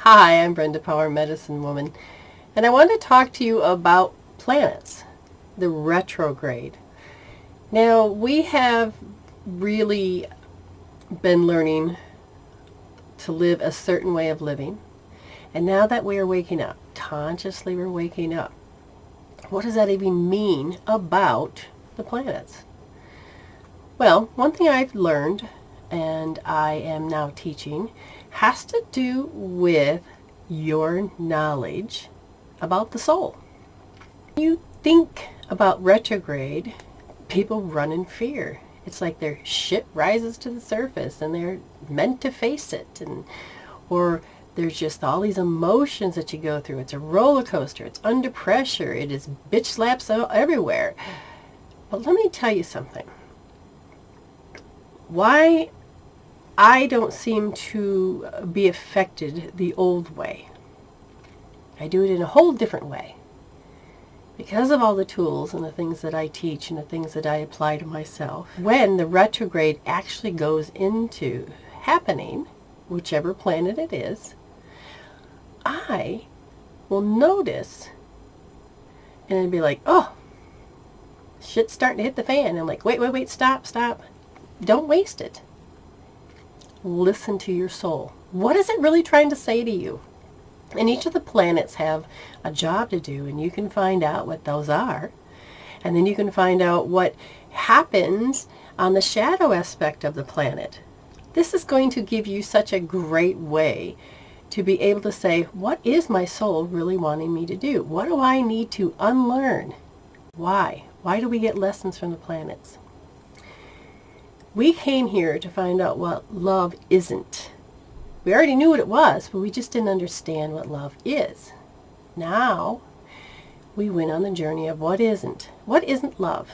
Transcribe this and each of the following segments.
Hi, I'm Brenda Power Medicine Woman, and I want to talk to you about planets, the retrograde. Now, we have really been learning to live a certain way of living, and now that we are waking up, consciously we're waking up, what does that even mean about the planets? Well, one thing I've learned, and I am now teaching, has to do with your knowledge about the soul. When you think about retrograde, people run in fear. It's like their shit rises to the surface and they're meant to face it, or there's just all these emotions that you go through. It's a roller coaster. It's under pressure. It is bitch slaps everywhere. But let me tell you something. Why I don't seem to be affected the old way. I do it in a whole different way. Because of all the tools and the things that I teach and the things that I apply to myself, when the retrograde actually goes into happening, whichever planet it is, I will notice and it'll be like, oh, shit's starting to hit the fan. And I'm like, wait, stop. Don't waste it. Listen to your soul. What is it really trying to say to you? And each of the planets have a job to do, and you can find out what those are. And then you can find out what happens on the shadow aspect of the planet. This is going to give you such a great way to be able to say, what is my soul really wanting me to do? What do I need to unlearn? Why? Why do we get lessons from the planets? We came here to find out what love isn't. We already knew what it was, but we just didn't understand what love is. Now, we went on the journey of what isn't. What isn't love?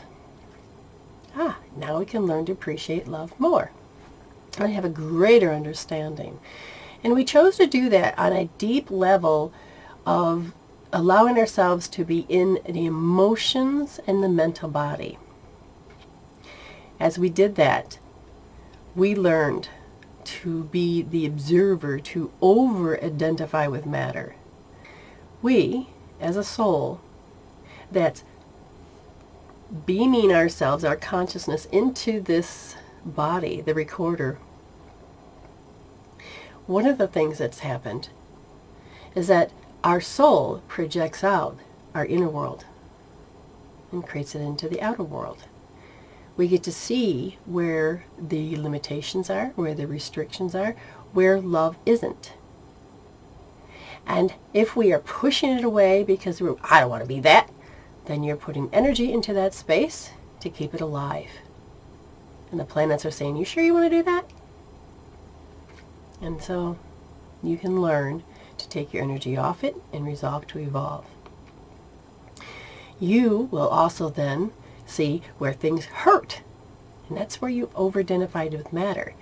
Now we can learn to appreciate love more and have a greater understanding. And we chose to do that on a deep level of allowing ourselves to be in the emotions and the mental body. As we did that, we learned to be the observer, to over-identify with matter. We, as a soul, that's beaming ourselves, our consciousness, into this body, the recorder. One of the things that's happened is that our soul projects out our inner world and creates it into the outer world. We get to see where the limitations are, where the restrictions are, where love isn't. And if we are pushing it away because I don't want to be that, then you're putting energy into that space to keep it alive. And the planets are saying, you sure you want to do that? And so you can learn to take your energy off it and resolve to evolve. You will also then see where things hurt. And that's where you've over-identified with matter.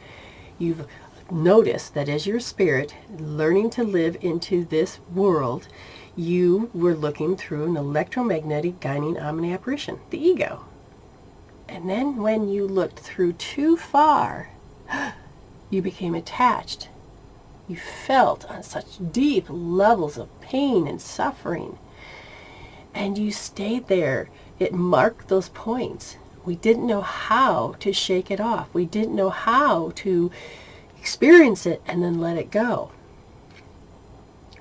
You've noticed that as your spirit learning to live into this world, you were looking through an electromagnetic guiding omni-apparition, the ego. And then when you looked through too far, you became attached. You felt on such deep levels of pain and suffering. And you stayed there. It marked those points. We didn't know how to shake it off. We didn't know how to experience it and then let it go.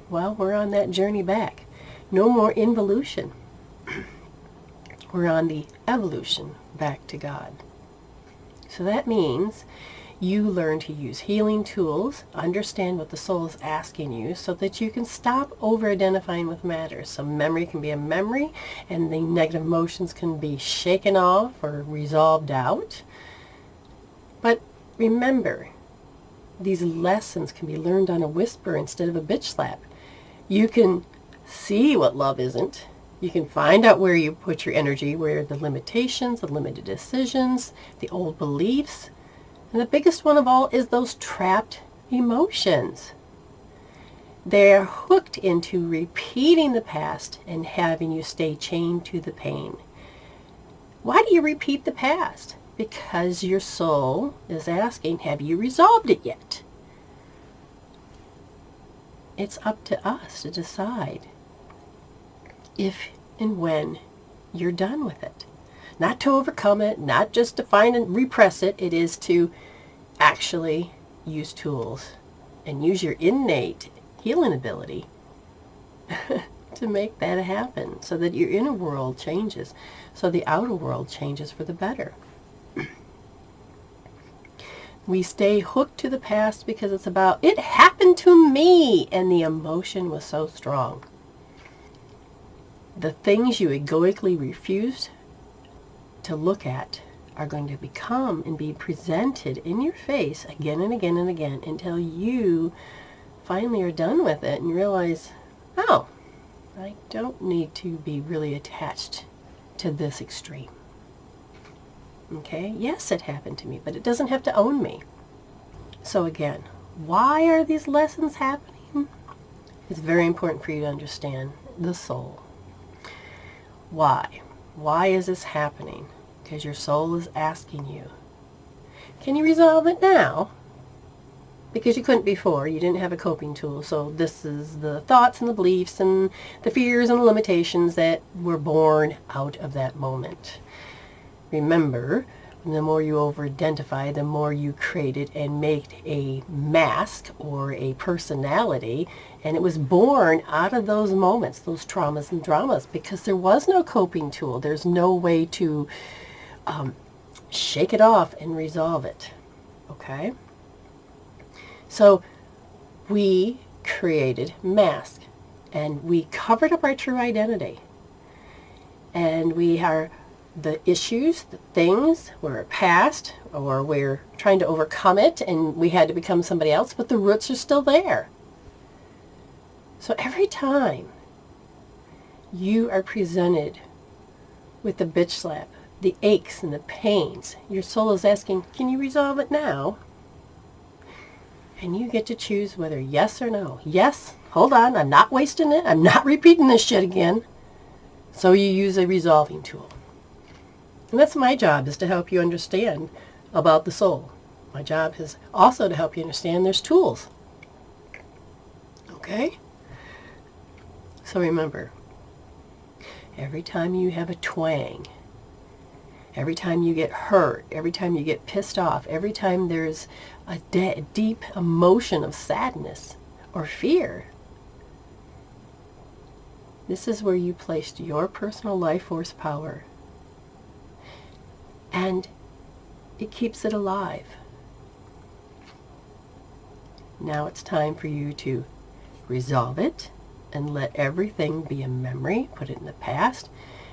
Well, we're on that journey back. No more involution. We're on the evolution back to God. So that means you learn to use healing tools, understand what the soul is asking you so that you can stop over-identifying with matter. So memory can be a memory and the negative emotions can be shaken off or resolved out. But remember, these lessons can be learned on a whisper instead of a bitch slap. You can see what love isn't. You can find out where you put your energy, where the limitations, the limited decisions, the old beliefs. And the biggest one of all is those trapped emotions. They're hooked into repeating the past and having you stay chained to the pain. Why do you repeat the past? Because your soul is asking, have you resolved it yet? it's up to us to decide if and when you're done with it. Not to overcome it, not just to find and repress it. It is to actually use tools and use your innate healing ability to make that happen, so that your inner world changes, so the outer world changes for the better. We stay hooked to the past because it's about, it happened to me, and the emotion was so strong. The things you egoically refuse to look at are going to become and be presented in your face again and again and again until you finally are done with it and realize, oh, I don't need to be really attached to this extreme. Okay? Yes, it happened to me, but it doesn't have to own me. So again, why are these lessons happening? It's very important for you to understand the soul. Why? Why is this happening? Because your soul is asking you, can you resolve it now? Because you couldn't before. You didn't have a coping tool. So this is the thoughts and the beliefs and the fears and the limitations that were born out of that moment. Remember, the more you over-identify, the more you created and made a mask or a personality, and it was born out of those moments, those traumas and dramas, because there was no coping tool. There's no way to shake it off and resolve it. Okay? So we created masks, and we covered up our true identity. And we are the issues, the things were past, or we're trying to overcome it and we had to become somebody else, but the roots are still there. So every time you are presented with the bitch slap, the aches and the pains, your soul is asking, can you resolve it now? And you get to choose whether yes or no. Yes, hold on, I'm not wasting it. I'm not repeating this shit again. So you use a resolving tool. And that's my job, is to help you understand about the soul. My job is also to help you understand there's tools. Okay? So remember, every time you have a twang, every time you get hurt, every time you get pissed off, every time there's a deep emotion of sadness or fear, this is where you placed your personal life force power. And it keeps it alive. Now it's time for you to resolve it and let everything be a memory, put it in the past,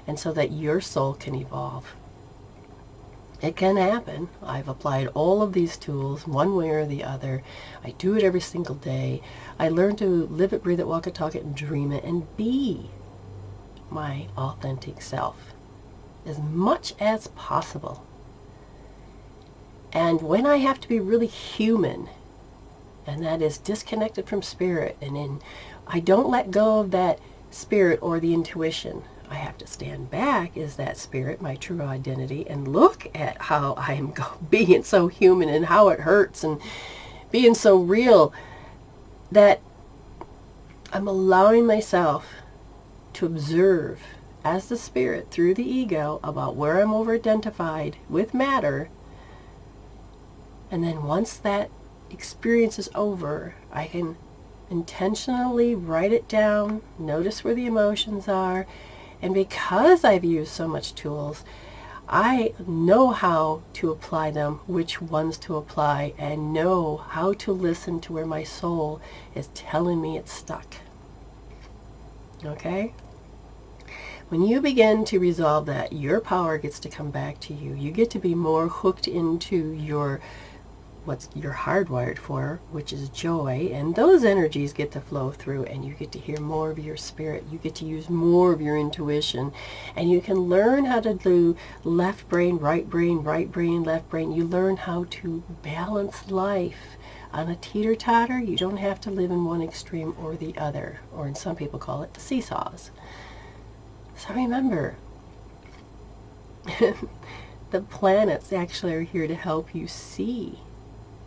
and so that your soul can evolve. It can happen. I've applied all of these tools one way or the other. I do it every single day. I learn to live it, breathe it, walk it, talk it, and dream it, and be my authentic self as much as possible. And when I have to be really human, and that is disconnected from spirit, and I don't let go of that spirit or the intuition. I have to stand back as that spirit, my true identity, and look at how I am being so human and how it hurts and being so real, that I'm allowing myself to observe as the spirit through the ego about where I'm over-identified with matter. And then once that experience is over, I can intentionally write it down, notice where the emotions are, and because I've used so much tools, I know how to apply them, which ones to apply, and know how to listen to where my soul is telling me it's stuck. Okay? When you begin to resolve that, your power gets to come back to you. You get to be more hooked into your what you're hardwired for, which is joy, and those energies get to flow through, and you get to hear more of your spirit. You get to use more of your intuition, and you can learn how to do left brain, right brain, left brain. You learn how to balance life on a teeter-totter. You don't have to live in one extreme or the other, or in some people call it seesaws. So remember, the planets actually are here to help you see,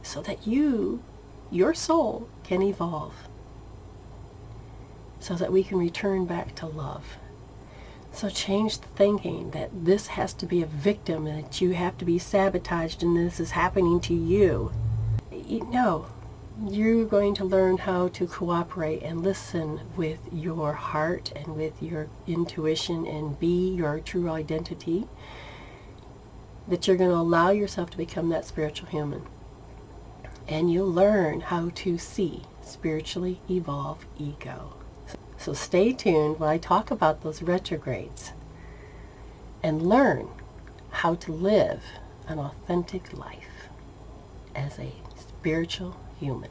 so that your soul can evolve. so that we can return back to love. So change the thinking that this has to be a victim and that you have to be sabotaged and this is happening to you. No, you're going to learn how to cooperate and listen with your heart and with your intuition and be your true identity. That you're going to allow yourself to become that spiritual human. And you'll learn how to see spiritually evolve ego. So stay tuned when I talk about those retrogrades and learn how to live an authentic life as a spiritual human.